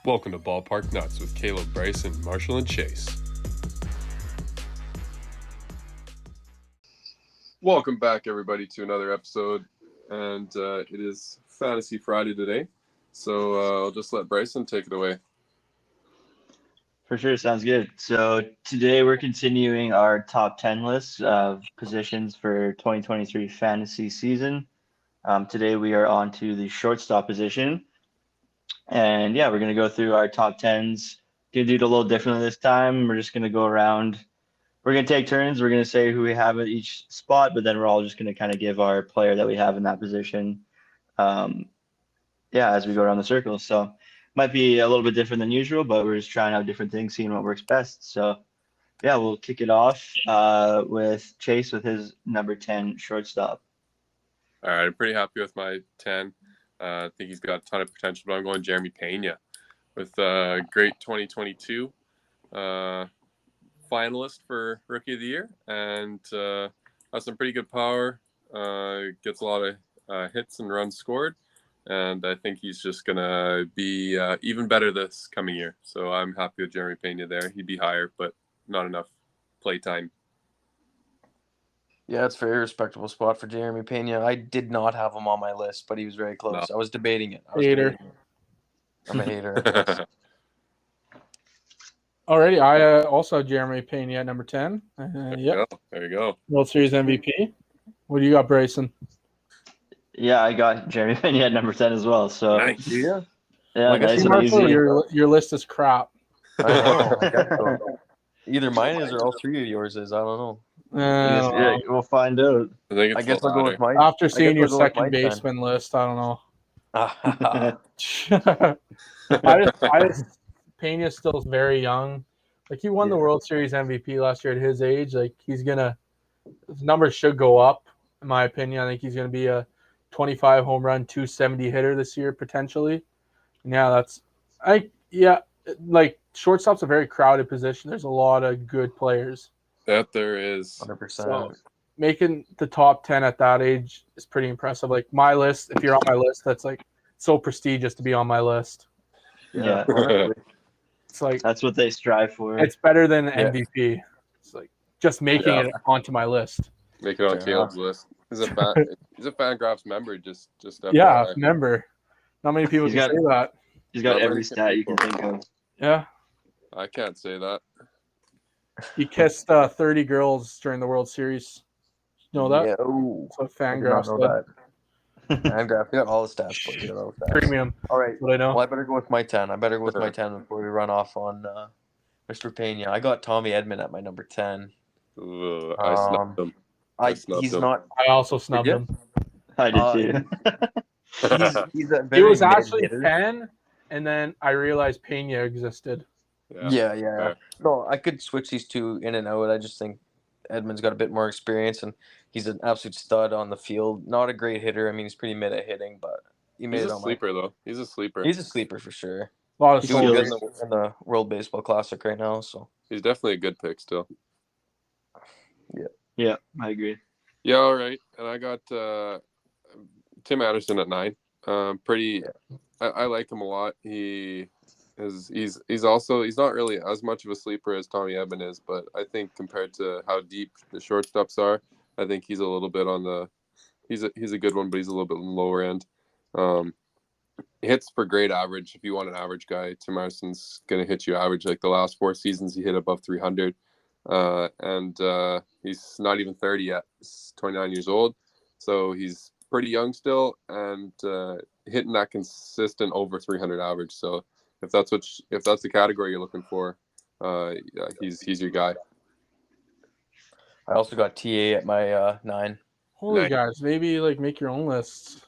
Welcome to Ballpark Nuts with Caleb, Bryson, Marshall, and Chase. Welcome back, everybody, to another episode, and it is Fantasy Friday today, so I'll just let Bryson take it away. For sure, sounds good. So today we're continuing our top 10 list of positions for 2023 fantasy season. Today we are on to the shortstop position. And yeah, we're going to go through our top 10s. Going to do it a little differently this time. We're just going to go around. We're going to take turns. We're going to say who we have at each spot, but then we're all just going to kind of give our player that we have in that position. As we go around the circle. So might be a little bit different than usual, but we're just trying out different things, seeing what works best. So yeah, we'll kick it off with Chase with his number 10 shortstop. All right, I'm pretty happy with my 10. I think he's got a ton of potential, but I'm going Jeremy Pena with a great 2022 finalist for Rookie of the Year, and has some pretty good power, gets a lot of hits and runs scored, and I think he's just going to be even better this coming year. So I'm happy with Jeremy Pena there. He'd be higher, but not enough play time. Yeah, it's a very respectable spot for Jeremy Pena. I did not have him on my list, but he was very close. No. I was debating it. I'm a hater. Alrighty, I also have Jeremy Pena at number 10. There you go. World Series MVP. What do you got, Bryson? Yeah, I got Jeremy Pena at number 10 as well. So Nice. yeah, Like, nice and Marshall, easy. your list is crap. I know. Either mine is or all three of yours is. I don't know. Yeah, we'll find out. I guess I'll go with mine. After seeing your I'll go with second mine baseman list, I don't know. then. I just Pena's still very young. Like, he won the World Series MVP last year at his age. Like, his numbers should go up, in my opinion. I think he's gonna be a 25 home run, 270 hitter this year potentially. And like, shortstop's a very crowded position. There's a lot of good players. That there is. 100%. So making the top 10 at that age is pretty impressive. Like, my list, if you're on my list, that's like so prestigious to be on my list. Yeah. It's like, That's what they strive for. it's better than MVP. It's like just making it onto my list. Make it on Caleb's list. He's a Fangraphs member. Just Yeah, member. Not many people can say that. He's got every stat you can think of. Yeah. I can't say that. He kissed 30 girls during the World Series. You know that? Yeah. That's what I did not Fangraphs know said. that. Fangraphs, you got all the stats. But you got all the stats. Premium. All right. What I know. Well, I better go with my 10. Before we run off on Mr. Pena. I got Tommy Edman at my number 10. Ugh, I snubbed him. He's not. I also snubbed him. I did too. He's a He very was actually mid-hitter. 10, and then I realized Pena existed. Yeah. No, I could switch these two in and out. I just think Edmund's got a bit more experience, and he's an absolute stud on the field. Not a great hitter. I mean, he's pretty mid at hitting, but he made He's it a on sleeper, though. He's a sleeper. He's a sleeper for sure. A lot of He's doing good soldiers. in the World Baseball Classic right now. So He's definitely a good pick still. Yeah, I agree. Yeah, all right. And I got Tim Anderson at 9. I like him a lot. He's not really as much of a sleeper as Tommy Edman is, but I think compared to how deep the shortstops are, I think he's a little bit on the he's a good one, but he's a little bit on the lower end. Hits for grade average. If you want an average guy, Tim Anderson's gonna hit you average. Like the last 4 seasons, he hit above 300. And he's not even 30 yet. He's 29 years old, so he's pretty young still, and hitting that consistent over 300 average. So if that's the category you're looking for, he's your guy. I also got TA at my 9. Holy Nice. guys, maybe like make your own lists.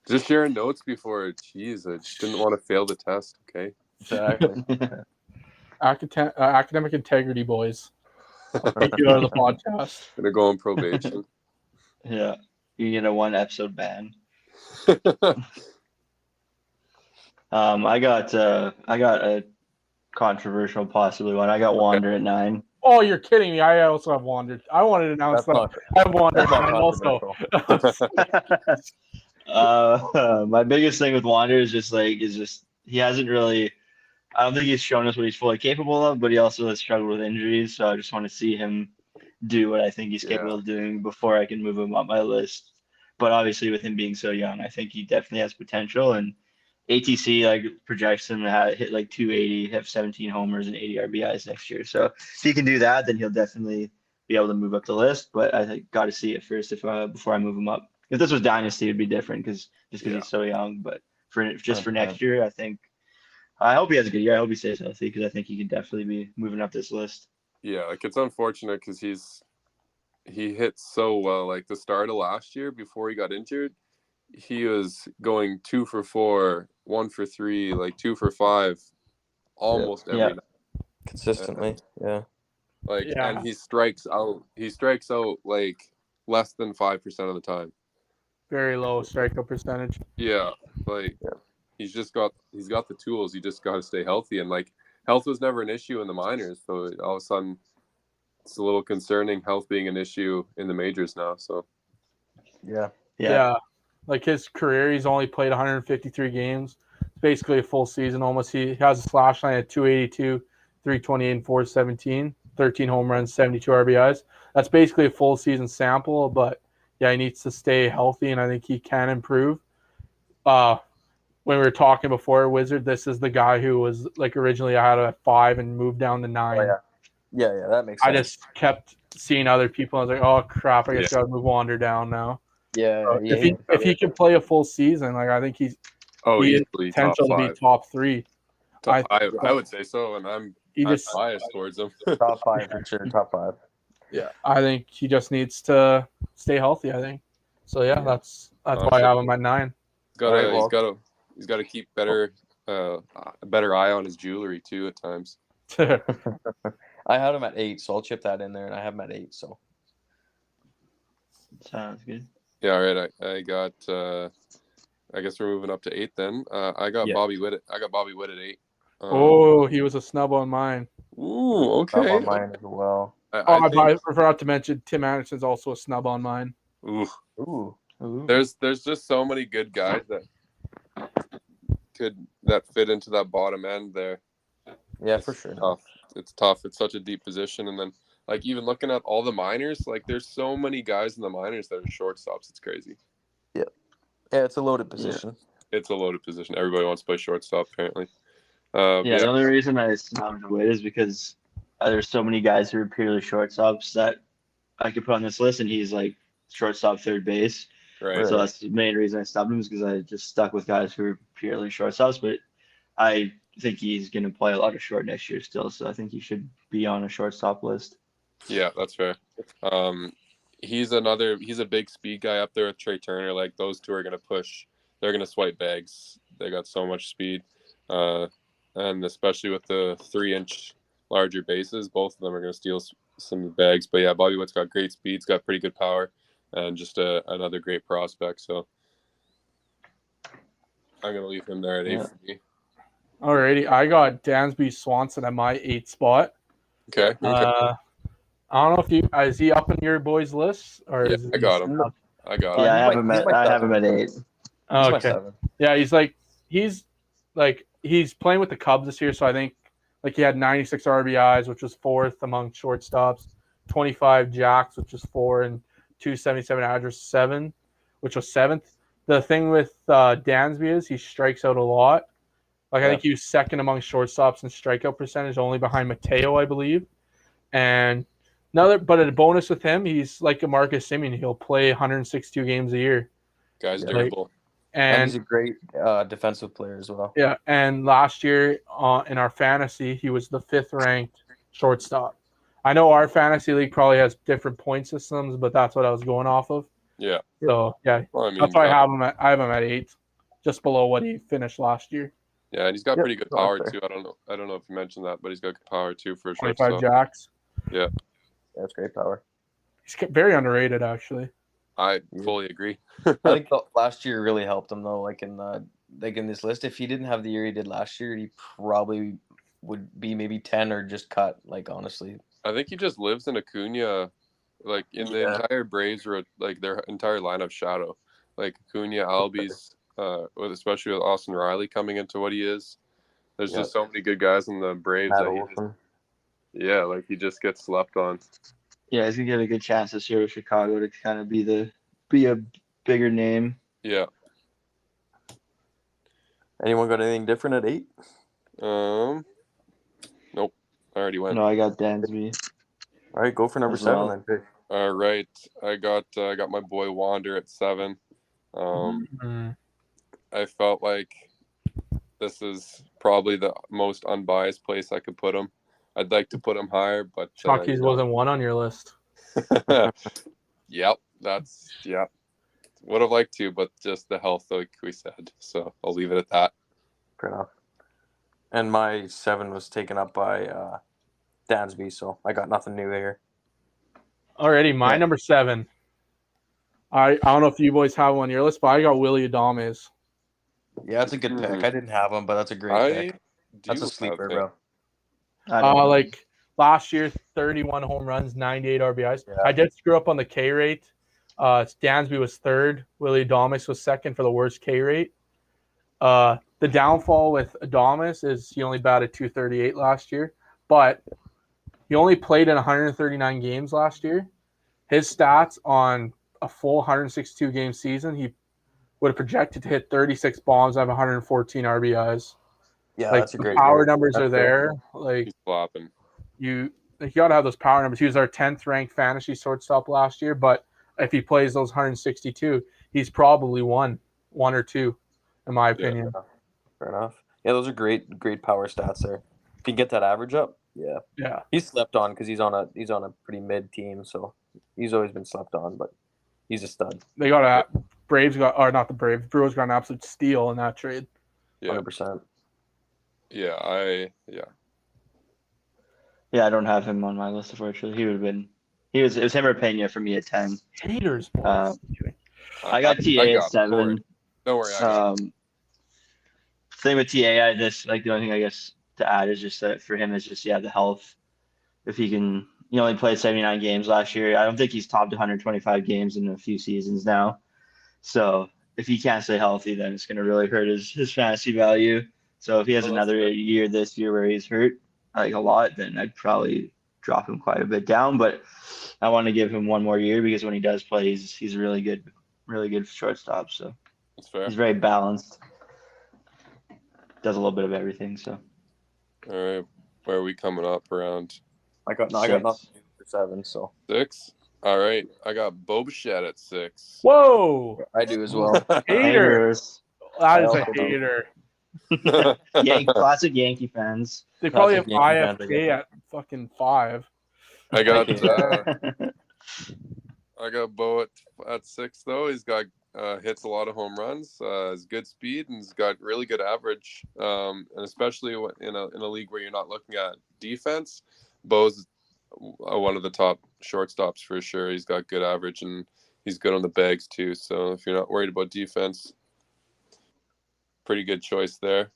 Just sharing notes before. Jeez, I just didn't want to fail the test. Okay. Exactly. Academic integrity, boys. I'll take you out of the podcast. Gonna go on probation. Yeah, you get a 1 episode ban. I got a controversial possibly one. I got Wander at 9. Oh, you're kidding me. I also have wandered. I wanted to announce that. I have wandered That's not also. controversial. My biggest thing with Wander is just he hasn't really. I don't think he's shown us what he's fully capable of, but he also has struggled with injuries. So I just want to see him do what I think he's capable of doing before I can move him up my list. But obviously, with him being so young, I think he definitely has potential. And ATC like projects him to hit like 280, have 17 homers and 80 RBIs next year. So if he can do that, then he'll definitely be able to move up the list. But I got to see it first before I move him up. If this was Dynasty, it'd be different because he's so young. But for next year, I hope he has a good year. I hope he stays healthy because I think he can definitely be moving up this list. Yeah, like it's unfortunate because he hit so well. Like the start of last year before he got injured, he was going 2 for 4, 1 for 3, like 2 for 5, almost every night. Consistently. And he strikes out. He strikes out like less than 5% of the time. Very low strikeout percentage. Yeah, he's got the tools. You just got to stay healthy, and like health was never an issue in the minors. So all of a sudden, it's a little concerning health being an issue in the majors now. So yeah. Like his career, he's only played 153 games. It's basically a full season almost. He has a slash line at 282, 328, and 417, 13 home runs, 72 RBIs. That's basically a full season sample, but yeah, he needs to stay healthy, and I think he can improve. When we were talking before, Wizard, this is the guy who was like originally I had at 5 and moved down to 9. Yeah, that makes sense. I just kept seeing other people. I was like, oh crap, I guess I gotta move Wander down now. Yeah, if he can play a full season, like I think he has potential to be top 3. I would say so, and I'm biased towards him. Top 5 for sure. Top 5. Yeah, I think he just needs to stay healthy. I think so. Yeah, that's why I have him at 9. He's got to keep a better eye on his jewelry too at times. I had him at 8, so I'll chip that in there, and I have him at 8. So sounds good. Yeah, all right. I got. I guess we're moving up to 8 then. I got Bobby Witt. I got Bobby Witt at 8. He was a snub on mine. Ooh, okay. Snub on mine as well. I forgot to mention Tim Anderson's also a snub on mine. Ooh. There's just so many good guys that fit into that bottom end there. Yeah, for sure. It's tough. It's such a deep position, and then like even looking at all the minors, like there's so many guys in the minors that are shortstops. It's crazy. Yeah, it's a loaded position. Yeah. It's a loaded position. Everybody wants to play shortstop apparently. The only reason I snubbed Witt is because there's so many guys who are purely shortstops that I could put on this list, and he's like shortstop, third base. Right. So that's the main reason I stopped him, is because I just stuck with guys who are purely shortstops. But I think he's going to play a lot of short next year still, so I think he should be on a shortstop list. Yeah, that's fair. He's a big speed guy up there with Trey Turner. Like those two are going to push. They're going to swipe bags. They got so much speed. And especially with the 3-inch larger bases, both of them are going to steal some bags. But yeah, Bobby Witt's got great speed. He's got pretty good power, and just another great prospect. So I'm going to leave him there at 8 for me. Alrighty, I got Dansby Swanson at my 8th spot. Okay. I don't know if is he up in your boys' list or? Yeah, I got him. Yeah, I have him at 8. Oh, okay. Yeah, he's playing with the Cubs this year, so I think like he had 96 RBIs, which was 4th among shortstops, 25 jacks, which was 4, and 277 address 7, which was 7th. The thing with Dansby is he strikes out a lot. Like I think he was 2nd among shortstops in strikeout percentage, only behind Mateo, I believe. And but a bonus with him, he's like a Marcus Semien. He'll play 162 games a year. Guy's durable. And he's a great defensive player as well. Yeah, and last year in our fantasy, he was the 5th ranked shortstop. I know our fantasy league probably has different point systems, but that's what I was going off of. Yeah. So yeah, that's why I have him at 8, just below what he finished last year. Yeah, and he's got pretty good power too. I don't know if you mentioned that, but he's got good power too for a 25 jacks. Yeah, that's great power. He's very underrated, actually. I fully agree. I think last year really helped him though. Like in this list, if he didn't have the year he did last year, he probably would be maybe 10 or just cut. Like honestly, I think he just lives in Acuna. Like in the entire Braves, or like their entire lineup shadow. Like Acuna, Albies, especially with Austin Riley coming into what he is. There's Yep. just so many good guys in the Braves Matt that Olson. he just gets slept on. Yeah, he's gonna get a good chance this year with Chicago to kind of be a bigger name. Yeah. Anyone got anything different at 8? Nope. I already went. No, I got Dansby. All right, go for number As 7 well. then. Pick. All right. I got my boy Wander at 7. Mm. I felt like this is probably the most unbiased place I could put him. I'd like to put him higher, but Chalkies wasn't one on your list. Yep, would have liked to, but just the health, like we said. So I'll leave it at that. Fair enough. And my 7 was taken up by Dansby, so I got nothing new here. Alrighty, my Yeah. number 7. I don't know if you boys have one on your list, but I got Willie Adames. Yeah, that's a good pick. I didn't have him, but that's a great I pick. That's a do sleeper, have him. bro. I don't know. Like last year, 31 home runs, 98 RBIs. Yeah. I did screw up on the K rate. Dansby was 3rd. Willie Adames was 2nd for the worst K rate. The downfall with Adames is he only batted .238 last year, but he only played in 139 games last year. His stats on a full 162 game season, he would have projected to hit 36 bombs, have 114 RBIs. Yeah, Like that's a the great power pick. numbers That's are there. Like He's flopping. you got to have those power numbers. He was our 10th ranked fantasy shortstop last year, but if he plays those 162, he's probably one or two, in my opinion. Fair enough. Yeah, those are great power stats there. If you get that average up, yeah. Yeah. He's slept on because he's on a pretty mid team, so he's always been slept on, but he's a stud. They got a Brewers got an absolute steal in that trade. Yeah, 100%. yeah, Yeah, I don't have him on my list, unfortunately. It was him or Pena for me at 10. Haters, boys. I got TA at him. 7. Don't worry, I got him. Same with TA. I just like the only thing I guess to add is just that for him is just the health. If he only played 79 games last year. I don't think he's topped 125 games in a few seasons now. So if he can't stay healthy, then it's going to really hurt his fantasy value. So if he has another year this year where he's hurt like a lot, then I'd probably drop him quite a bit down. But I want to give him one more year because when he does play, he's a really good shortstop. So That's fair. he's very balanced. Does a little bit of everything. So All right, where are we coming up around? I got nothing for 7, so 6. All right, I got Bo Bichette at 6. Whoa, I do as well. hater! That is I a also don't. hater. Classic Yankee fans. They probably have Classic Yankee fan, I IFK guess. at fucking 5. I got Okay. I got Bo at 6 though. He's got hits a lot of home runs, has good speed, and he's got really good average. And especially in a league where you're not looking at defense, Bo's one of the top shortstops for sure. He's got good average and he's good on the bags too. So if you're not worried about defense, pretty good choice there.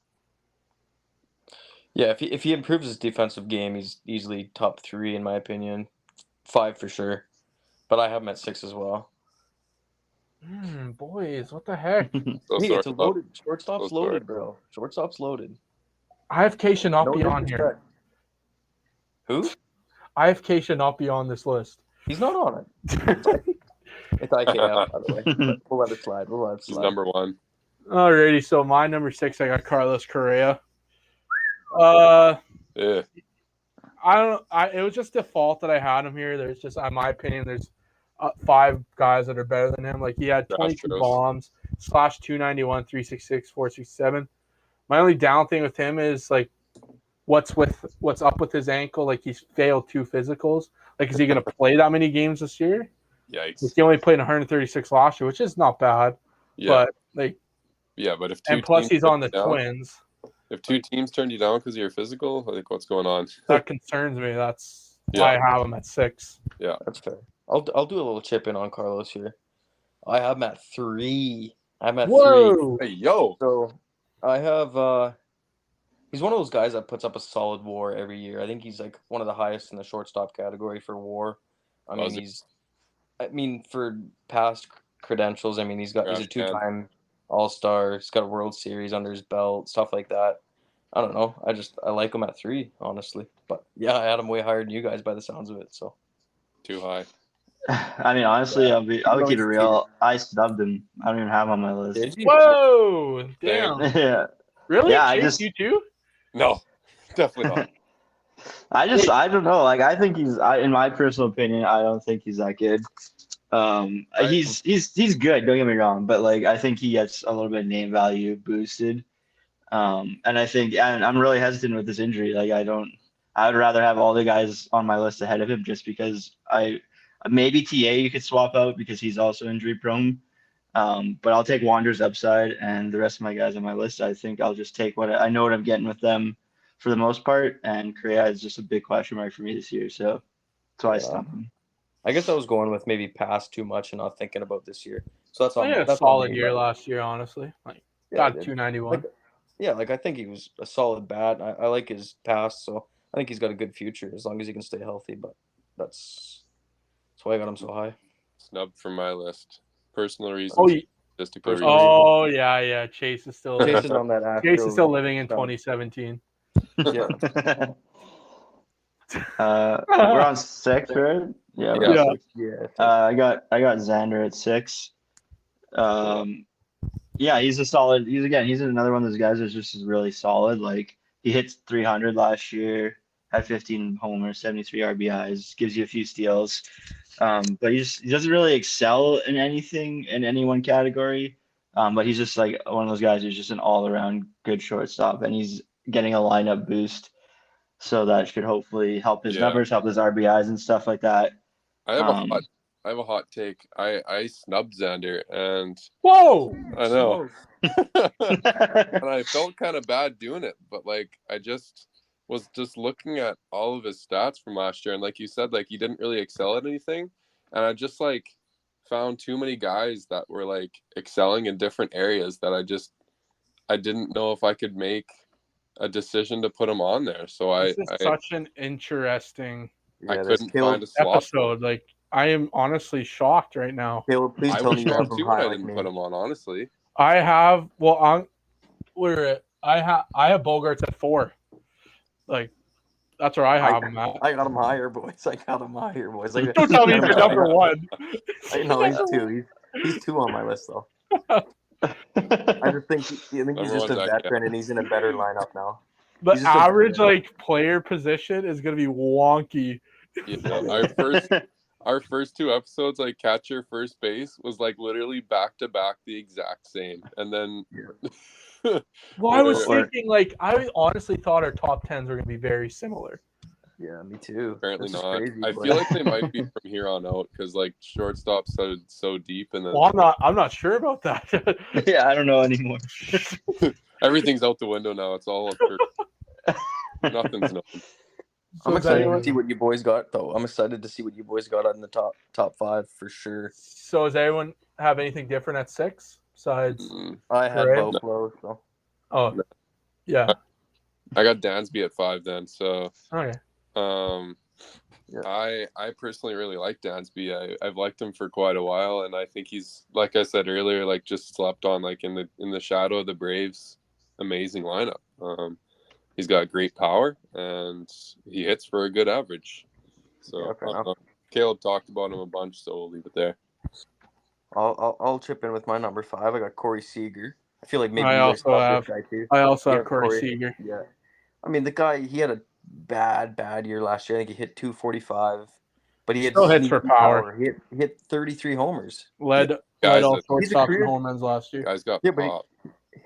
Yeah, if he improves his defensive game, he's easily top 3 in my opinion. 5 for sure. But I have him at 6 as well. Boys, what the heck? So Hey, sorry, it's a loaded. Shortstop's So sorry. loaded, bro. Shortstop's loaded. IFK should not No be on here. disrespect. Who? IFK should not be on this list. He's not on it. It's IKF, by the way. But we'll let it slide. He's number 1. Alrighty, so my number 6, I got Carlos Correa. Yeah. It was just default that I had him here. There's just, in my opinion, there's 5 guys that are better than him. Like he had 22 bombs, slash 291, 366, 467. My only down thing with him is like, what's up with his ankle? Like he's failed 2 physicals. Like, is he going to play that many games this year? Yikes. Like, he only played 136 last year, which is not bad. Yeah. But like, yeah, but if and plus he's on the Twins. If 2 teams turned you down because of your physical, I think what's going on? That concerns me. That's why I have him at 6. Yeah, that's fair. I'll do a little chip in on Carlos here. I have him at 3. I'm at 3. Hey, yo. So I have he's one of those guys that puts up a solid WAR every year. I think he's like one of the highest in the shortstop category for WAR. I mean, for past credentials, I mean, he's a 2-time All-Star. He's got a World Series under his belt, stuff like that. I don't know. I like him at 3, honestly. But yeah, I had him way higher than you guys by the sounds of it. So Too high. I mean, honestly, I'll keep it real. I snubbed him. I don't even have him on my list. did you? Whoa, damn. Yeah. Really? Yeah, Chase, you too? No, definitely not. I don't know. Like, I think in my personal opinion, I don't think he's that good. He's good. Don't get me wrong, but like, I think he gets a little bit of name value boosted. And I think, and I'm really hesitant with this injury. Like, I would rather have all the guys on my list ahead of him just because maybe TA you could swap out because he's also injury prone. But I'll take Wander's upside and the rest of my guys on my list. I think I'll just take I know what I'm getting with them for the most part. And Correa is just a big question mark for me this year. So that's why I stopped him. I guess I was going with maybe past too much and not thinking about this year. So that's all. He had a solid year last year, honestly. Like, got 291. Like I think he was a solid bat. I like his pass, so I think he's got a good future as long as he can stay healthy. But that's why I got him so high. Snubbed from my list. Personal reasons. Statistical reasons. Oh yeah. Chase is still Chase is on that. Chase is still living in 2017. Yeah. We're on 6, right? Yeah. I got Xander at 6. Yeah, he's another one of those guys that's just really solid. Like, he hits 300 last year, had 15 homers, 73 RBIs, gives you a few steals. But he doesn't really excel in anything in any one category. But he's just like one of those guys who's just an all-around good shortstop, and he's getting a lineup boost, so that should hopefully help his numbers, help his RBIs and stuff like that. I have a hot take. I snubbed Xander, and whoa, I know, and I felt kind of bad doing it, but like I was looking at all of his stats from last year, and like you said, like he didn't really excel at anything, and I just like found too many guys that were like excelling in different areas that I didn't know if I could make a decision to put him on there. So this is such an interesting I couldn't find a slot episode. Like, I am honestly shocked right now. Caleb, please tell me you have him too, high. I didn't put him on, honestly. I have I have Bogarts at 4. Like, that's where I have him at. I got him higher, boys. Like, don't tell me he's number 1. I know he's 2. He's 2 on my list though. I just think he's just a veteran and he's in a better lineup now. The average player position is gonna be wonky. Yeah, our first 2 episodes, like catcher, first base, was like literally back to back the exact same, and then. Well, I was thinking I honestly thought our top 10s were gonna be very similar. Yeah, me too. Apparently not. Crazy, I feel like they might be from here on out because like shortstop started so deep, and then. Well, I'm not sure about that. Yeah, I don't know anymore. Everything's out the window now. It's all up for nothing's known. I'm excited to see what you boys got, though. I'm excited to see what you boys got in the top 5 for sure. So, does anyone have anything different at 6 besides? I had both low. So. Oh, yeah. I got Dansby at 5 then. So. Okay. I personally really like Dansby. I've liked him for quite a while, and I think he's, like I said earlier, like just slept on, like in the shadow of the Braves' amazing lineup. He's got great power, and he hits for a good average. So Caleb talked about him a bunch, so we'll leave it there. I'll chip in with my number 5. I got Corey Seager. I feel like maybe I also have Corey Seager. Yeah, I mean the guy. He had a bad year last year. I think he hit 245, but he still hits for power. He hit 33 homers. Led all shortstops and home runs last year. Guys got but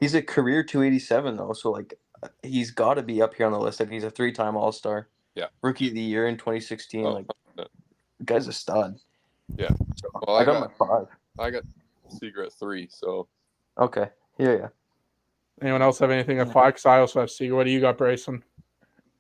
he's a career 287 though. So like he's got to be up here on the list. Like he's a 3-time All-Star. Yeah, Rookie of the Year in 2016. Like the guy's a stud. Yeah. So I got him at 5. I got Seager at 3. So okay. Yeah. Anyone else have anything at 5? Because I also have Seager. What do you got, Bryson?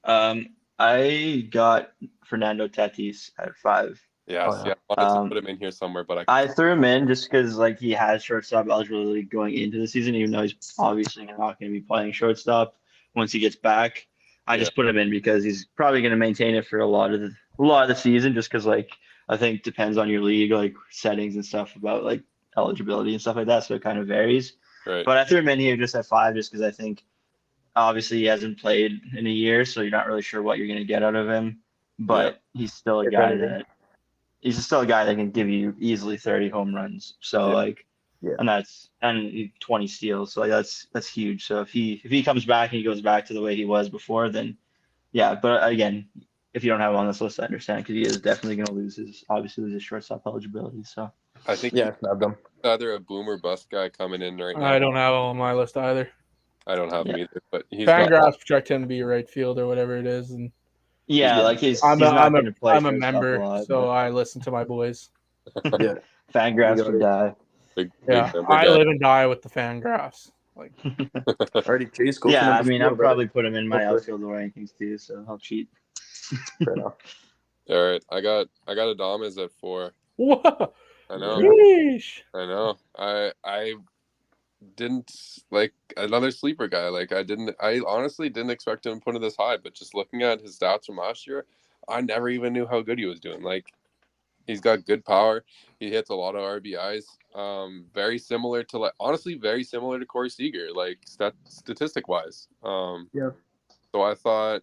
I got Fernando Tatis at 5. Yeah, I wanted to put him in here somewhere, but I threw him in just because he has shortstop eligibility going into the season, even though he's obviously not going to be playing shortstop once he gets back. I just put him in because he's probably going to maintain it for a lot of the season, just because I think depends on your league settings and stuff about eligibility and stuff like that, so it kind of varies. Right. But I threw him in here just at 5 just because I think obviously he hasn't played in a year, so you're not really sure what you're going to get out of him. But he's still a If guy anything. that he's still a guy that can give you easily 30 home runs. So Yeah. and 20 steals. So that's huge. So if he comes back and he goes back to the way he was before, then yeah. But again, if you don't have him on this list, I understand because he is definitely going to lose his shortstop eligibility. So I think Yeah, snubbed him. either a boom or bust guy coming in right now. I don't have him on my list either. I don't have him either, but he's got. Fangraphs project him to be a right field or whatever it is, and yeah, like he's I'm not going to play. I'm a shortstop member, lot, so I listen to my boys. Yeah. Fangraphs You can die. Big Yeah, member I guy. live and die with the Fangraphs. Like, Already, Chase, go for Yeah, number I mean, 4, I'll brother. probably put him in my Go for it. outfield rankings too, so I'll cheat. Fair enough. All right, I got Adames at 4. what? I know. Yeesh. I know. I didn't like another sleeper guy. Like I honestly didn't expect him to put it this high, but just looking at his stats from last year, I never even knew how good he was doing. Like he's got good power. He hits a lot of RBIs. Very similar to very similar to Corey Seager, like statistic wise. Yeah. So I thought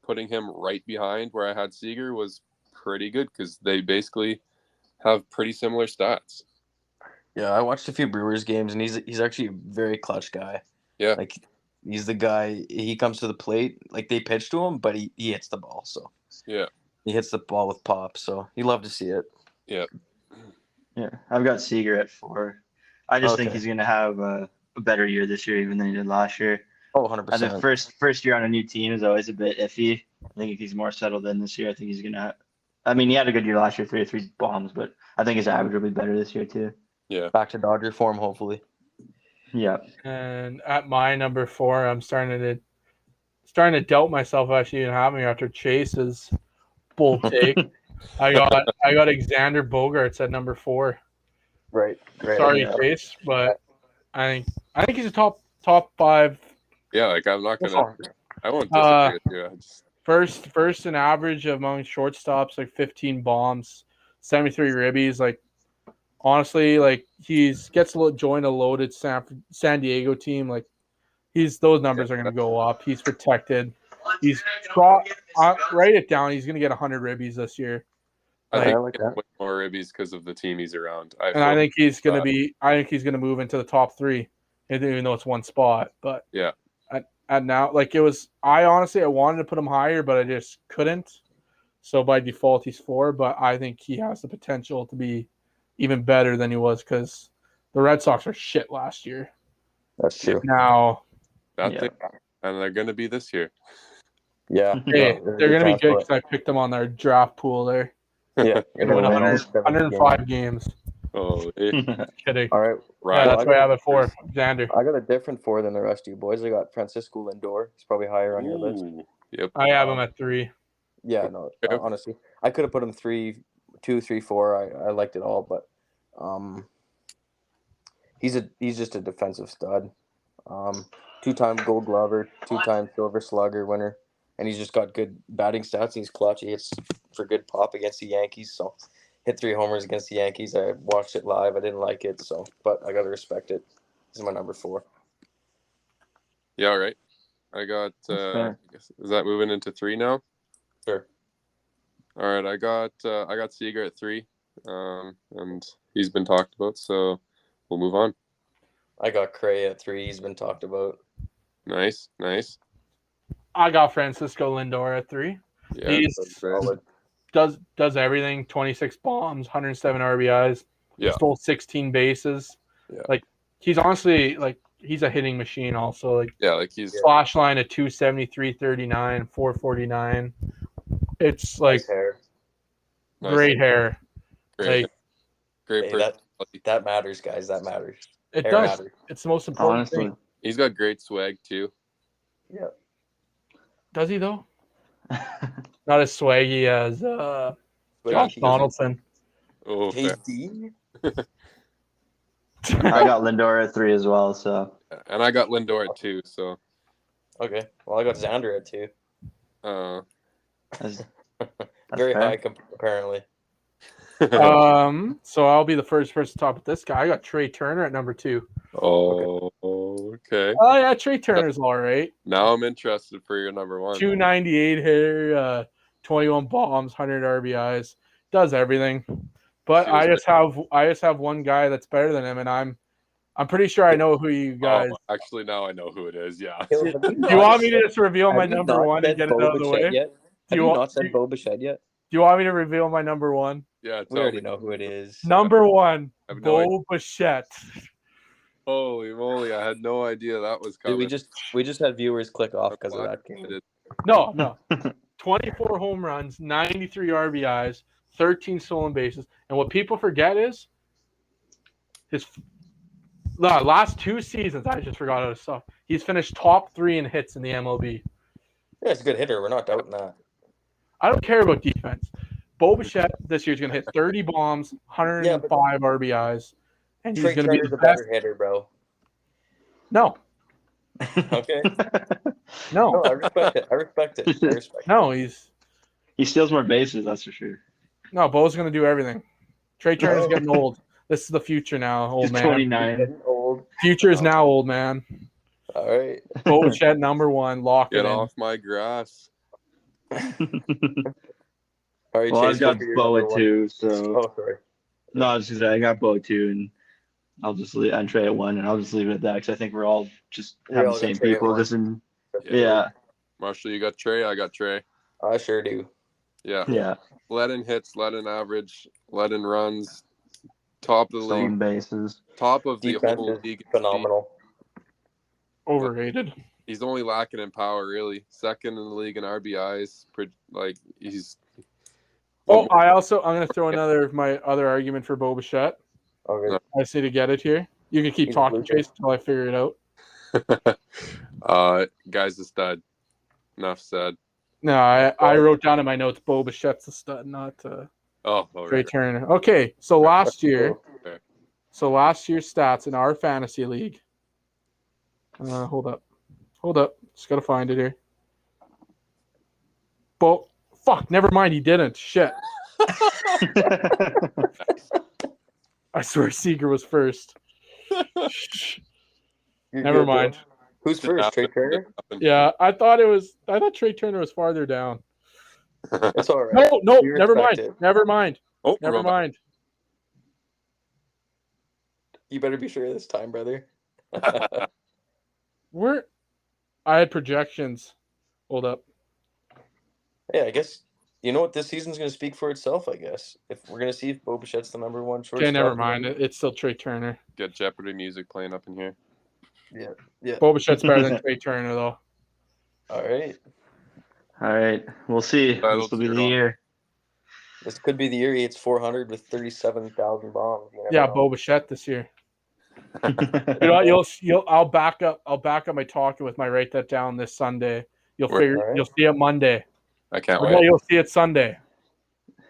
putting him right behind where I had Seager was pretty good because they basically have pretty similar stats. Yeah, I watched a few Brewers games, and he's actually a very clutch guy. Yeah. Like, he's the guy, he comes to the plate, like, they pitch to him, but he hits the ball, so. Yeah. He hits the ball with pop, so you love to see it. Yeah. Yeah, I've got Seager at 4. I just think Okay. he's going to have a better year this year even than he did last year. Oh, 100%. I think first year on a new team is always a bit iffy. I think if he's more settled in this year, I think he's going to I mean, he had a good year last year, 33 bombs, but I think his average will be better this year too. Yeah. Back to Dodger form, hopefully. Yeah. And at my number 4, I'm starting to doubt myself actually even having him after Chase's bull take. I got Alexander Bogarts at number 4. Right. Sorry, Yeah. Chase, but I think he's a top 5. Yeah, like I'm not gonna. I won't Uh, disagree with you. I just, First in average among shortstops, like 15 bombs, 73 ribbies. Like honestly, like gets to join a loaded San Diego team. Like those numbers are going to go up. He's protected. Write it down. He's going to get 100 ribbies this year. I Like- think I like he that. gets way more ribbies because of the team he's around. And I think he's going to be. I think he's going to move into the top 3, even though it's one spot. But Yeah. And now, like I wanted to put him higher, but I just couldn't. So by default, he's 4. But I think he has the potential to be even better than he was because the Red Sox are shit last year. That's true. Now, that Yeah. thing, and they're gonna be this year. Yeah. hey, No, they're gonna be good talk because I picked them on their draft pool there. Yeah. They won 105 games. Oh, Kidding. All right. right. Yeah, that's Well, why I have it 4. Xander. I got a different 4 than the rest of you boys. I got Francisco Lindor. He's probably higher on your list. Ooh, yep. I have him at 3. Yeah, no, Okay. honestly, I could have put him 3, 2, 3, 4. I liked it all, but he's just a defensive stud. 2-time Gold Glover, 2-time Silver Slugger winner, and he's just got good batting stats. He's clutch. He hits for good pop against the Yankees. So hit 3 homers against the Yankees. I watched it live. I didn't like it, but I gotta respect it. This is my number 4. Yeah, all right. I got. I guess, is that moving into 3 now? Sure. All right, I got Seager at 3, and he's been talked about, so we'll move on. I got Cray at 3. He's been talked about. Nice. I got Francisco Lindor at 3. Yeah, He's that's great. does everything. 26 bombs, 107 RBIs. Yeah. Stole 16 bases. Yeah. Like he's honestly he's a hitting machine. Also, like Yeah, like he's slash line at 270, 339, 449. It's like Nice hair. nice. great hair. Great, Like great Hey, personality. that matters, guys. That matters. it Hair does. matters. It's the most important Honestly. thing. He's got great swag too. Yeah. Does he though? Not as swaggy as Josh Donaldson. Oh, fair. KD? I got Lindor at 3 as well, so And I got Lindor at 2. So, Okay. Well, I got Xander at 2. uh, that's Very fair. high, apparently. So I'll be the first person to talk with this guy. I got Trey Turner at number 2. Oh, okay. Oh yeah, Trey Turner's all right. Now I'm interested for your number 1. 298 hitter, 21 bombs, 100 RBIs, does everything. But I just have one guy that's better than him, and I'm pretty sure I know who you guys. Oh, actually, now I know who it is. Yeah. Caleb, Do you want me to just reveal my number 1 and get it out of the way? Have you not said Bo Bichette yet? Do you want me to reveal my number 1? Yeah. We already know who it is. Number 1, I have no Bo Bichette. Holy moly! I had no idea that was coming. Dude, we just had viewers click off because of that game. No. 24 home runs, 93 RBIs, 13 stolen bases. And what people forget is his last 2 seasons, I just forgot how to stuff. He's finished top 3 in hits in the MLB. Yeah, he's a good hitter. We're not doubting that. I don't care about defense. Bo Bichette this year's going to hit 30 bombs, 105 RBIs. And he's going to be the better hitter, bro. No. Okay. No, I respect it. No, he steals more bases, that's for sure. No, Bo's going to do everything. Trey Turner's getting old. This is the future now, old He's man. 29. Getting old. Future is now, old man. All right. Bo Bichette, number 1, lock it in. Get off my grass. All right, Well, Chase, I've got go for your Bo number at one. 2, so Oh, sorry. no, I was just I got Bo at 2, and I'll just leave and Trey at 1, and I'll just leave it at that because I think we're all just We having all the got same Trey at people. 1. Just in, Yeah. yeah, Marshall, you got Trey. I got Trey. I sure do. Yeah. Let in hits, let in average, let in runs. Top of the stolen league. bases. Top of the Defense whole is league. phenomenal. Overrated. He's only lacking in power, really. Second in the league in RBIs. Like he's. Oh, I'm going to throw my other argument for Bo Bichette. Okay. I just need to get it here. You can keep He's a talking, blue Chase, until I figure it out. Guy's a stud. Enough said. No, I wrote down in my notes Bo Bichette's a stud, not Trey Right. Turner. Okay, so last year, Okay. year's stats in our fantasy league. Hold up. Just gotta find it here. Fuck, never mind. He didn't. Shit. I swear Seager was first. Never mind. Who's first? Trey Turner? Yeah, I thought Trey Turner was farther down. It's all right. No, We never respect mind. it. Never mind. Oh, Never mind. You better be sure this time, brother. I had projections. Hold up. Yeah, I guess you know what, this season's going to speak for itself. I guess if we're going to see if Bo Bichette's the number 1 shortstop. Okay, never mind. It's still Trey Turner. Get Jeopardy music playing up in here. Yeah. Bo Bichette's better than Trey Turner, though. All right, we'll see. This will be the year. This could be the year he hits 400 with 37,000 bombs. Yeah, Bo Bichette this year. You know, I'll back up my talking with my write that down this Sunday. You'll see it Monday. I can't No, wait. you'll see it Sunday.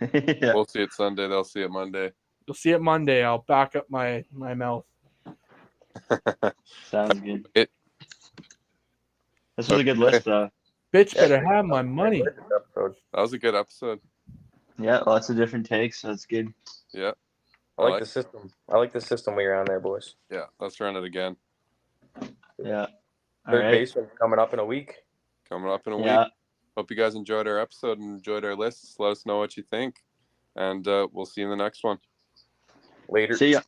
Yeah. We'll see it Sunday. They'll see it Monday. You'll see it Monday. I'll back up my mouth. Sounds good. This This was a good list, though. Bitch better have my money. That was a good episode. Yeah, lots of different takes, so that's good. Yeah. I like the system. I like the system we ran there, boys. Yeah, let's run it again. Yeah. All Third right. baseman coming up in a week. Coming up in a Yeah. week. Hope you guys enjoyed our episode and enjoyed our lists. Let us know what you think. And we'll see you in the next one. Later. See ya.